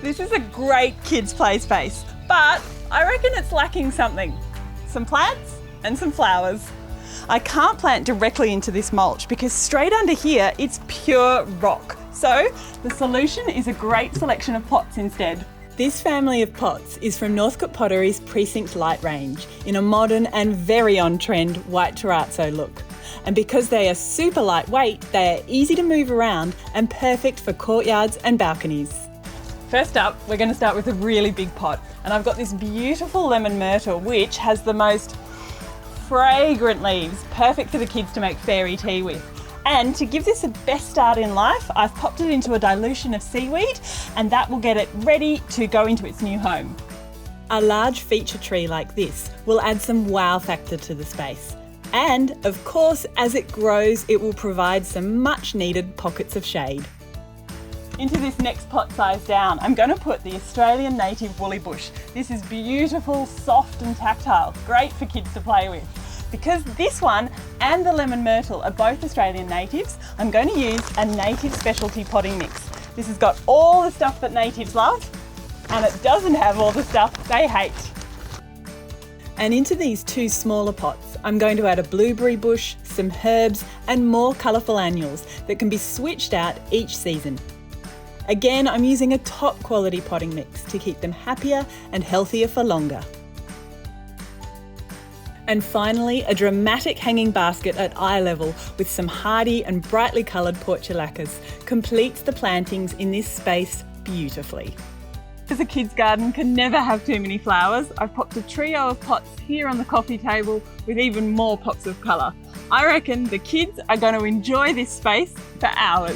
This is a great kids' play space, but I reckon it's lacking something. Some plants and some flowers. I can't plant directly into this mulch because straight under here it's pure rock. So the solution is a great selection of pots instead. This family of pots is from Northcote Pottery's Precinct Light range in a modern and very on-trend white terrazzo look. And because they are super lightweight, they are easy to move around and perfect for courtyards and balconies. First up, we're going to start with a really big pot, and I've got this beautiful lemon myrtle which has the most fragrant leaves, perfect for the kids to make fairy tea with. And to give this a best start in life, I've popped it into a dilution of seaweed, and that will get it ready to go into its new home. A large feature tree like this will add some wow factor to the space. And of course, as it grows, it will provide some much needed pockets of shade. Into this next pot size down, I'm going to put the Australian native woolly bush. This is beautiful, soft and tactile, great for kids to play with. Because this one and the lemon myrtle are both Australian natives, I'm going to use a native specialty potting mix. This has got all the stuff that natives love, and it doesn't have all the stuff they hate. And into these two smaller pots, I'm going to add a blueberry bush, some herbs and more colourful annuals that can be switched out each season. Again, I'm using a top quality potting mix to keep them happier and healthier for longer. And finally, a dramatic hanging basket at eye level with some hardy and brightly coloured portulacas completes the plantings in this space beautifully. As a kid's garden can never have too many flowers, I've popped a trio of pots here on the coffee table with even more pops of colour. I reckon the kids are going to enjoy this space for hours.